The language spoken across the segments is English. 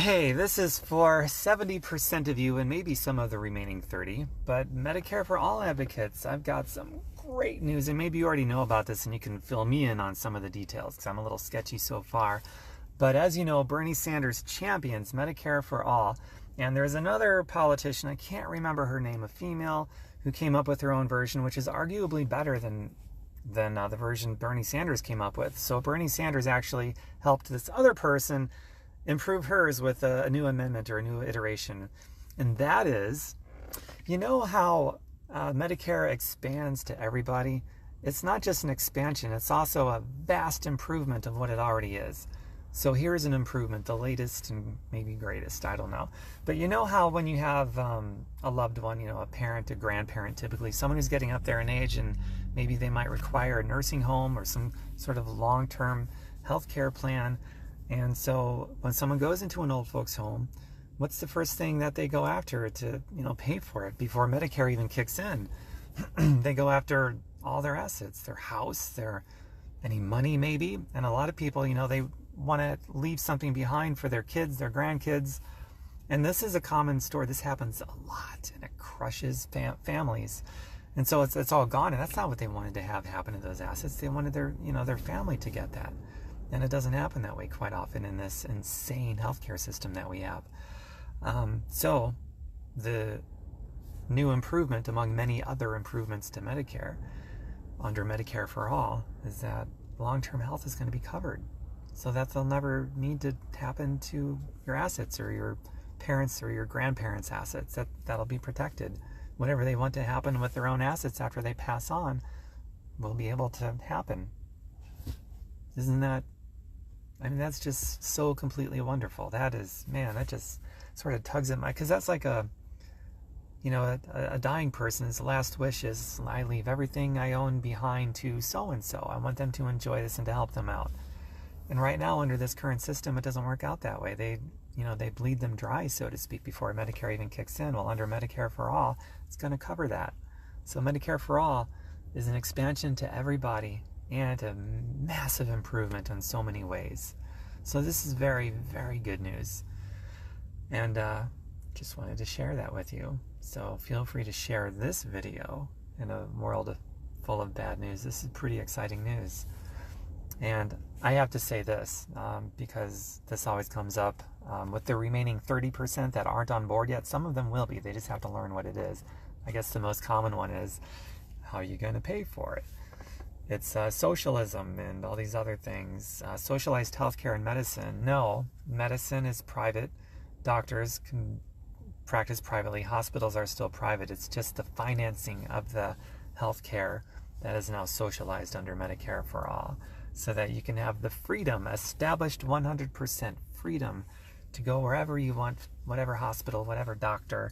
Hey, this is for 70% of you and maybe some of the remaining 30, but Medicare for All advocates, I've got some great news, and maybe you already know about this and you can fill me in on some of the details because I'm a little sketchy so far. But as you know, Bernie Sanders champions Medicare for All, and there's another politician, I can't remember her name, a female, who came up with her own version, which is arguably better than the version Bernie Sanders came up with. So Bernie Sanders actually helped this other person improve hers with a new amendment or a new iteration. And that is, you know how Medicare expands to everybody? It's not just an expansion, it's also a vast improvement of what it already is. So here's an improvement, the latest and maybe greatest, I don't know. But you know how when you have a loved one, a parent, a grandparent, typically someone who's getting up there in age and maybe they might require a nursing home or some sort of long-term health care plan. And so when someone goes into an old folks home, what's the first thing that they go after to, pay for it before Medicare even kicks in? They go after all their assets, their house, any money maybe. And a lot of people, they want to leave something behind for their kids, their grandkids. And this is a common story. This happens a lot, and it crushes families. And so it's all gone, and that's not what they wanted to have happen to those assets. They wanted their family to get that. And it doesn't happen that way quite often in this insane healthcare system that we have. So the new improvement among many other improvements to Medicare under Medicare for All is that long-term health is going to be covered, so that they'll never need to happen to your assets or your parents or your grandparents' assets. That'll be protected. Whatever they want to happen with their own assets after they pass on will be able to happen. Isn't that, that's just so completely wonderful. That is, man, that just sort of tugs at my, because that's like a dying person's last wish is, I leave everything I own behind to so-and-so. I want them to enjoy this and to help them out. And right now, under this current system, it doesn't work out that way. They bleed them dry, so to speak, before Medicare even kicks in. Well, under Medicare for All, it's going to cover that. So Medicare for All is an expansion to everybody and a massive improvement in so many ways. So this is very, very good news. And just wanted to share that with you. So feel free to share this video in a world full of bad news. This is pretty exciting news. And I have to say this, because this always comes up with the remaining 30% that aren't on board yet. Some of them will be. They just have to learn what it is. I guess the most common one is, how are you going to pay for it? It's socialism and all these other things. Socialized healthcare and medicine. No, medicine is private. Doctors can practice privately. Hospitals are still private. It's just the financing of the healthcare that is now socialized under Medicare for All, so that you can have the freedom, established 100% freedom to go wherever you want, whatever hospital, whatever doctor,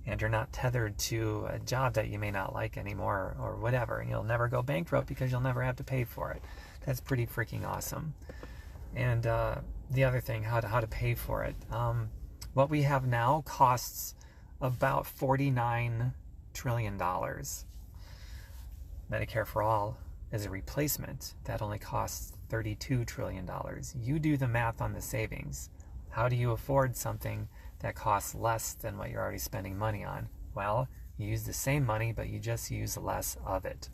and you're not tethered to a job that you may not like anymore or whatever. You'll never go bankrupt because you'll never have to pay for it. That's pretty freaking awesome. And the other thing, how to pay for it. What we have now costs about $49 trillion. Medicare for All is a replacement that only costs $32 trillion. You do the math on the savings. How do you afford something that costs less than what you're already spending money on? Well, you use the same money, but you just use less of it.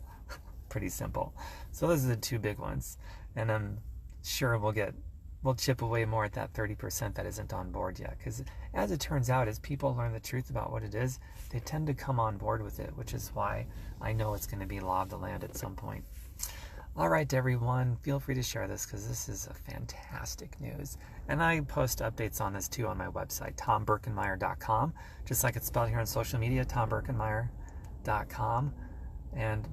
Pretty simple. So those are the two big ones. And I'm sure we'll chip away more at that 30% that isn't on board yet. Because as it turns out, as people learn the truth about what it is, they tend to come on board with it, which is why I know it's going to be law of the land at some point. All right, everyone, feel free to share this because this is a fantastic news. And I post updates on this too on my website, tomberkenmeyer.com, just like it's spelled here on social media, tomberkenmeyer.com. And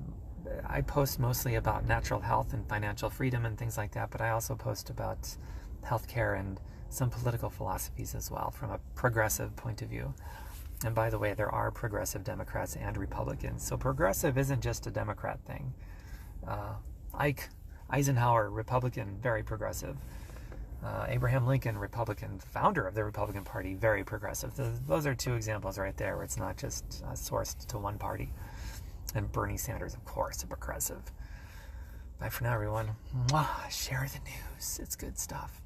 I post mostly about natural health and financial freedom and things like that, but I also post about healthcare and some political philosophies as well from a progressive point of view. And by the way, there are progressive Democrats and Republicans. So progressive isn't just a Democrat thing. Eisenhower, Republican, very progressive. Abraham Lincoln, Republican, founder of the Republican Party, very progressive. Those are two examples right there where it's not just sourced to one party. And Bernie Sanders, of course, a progressive. Bye for now, everyone. Mwah, share the news. It's good stuff.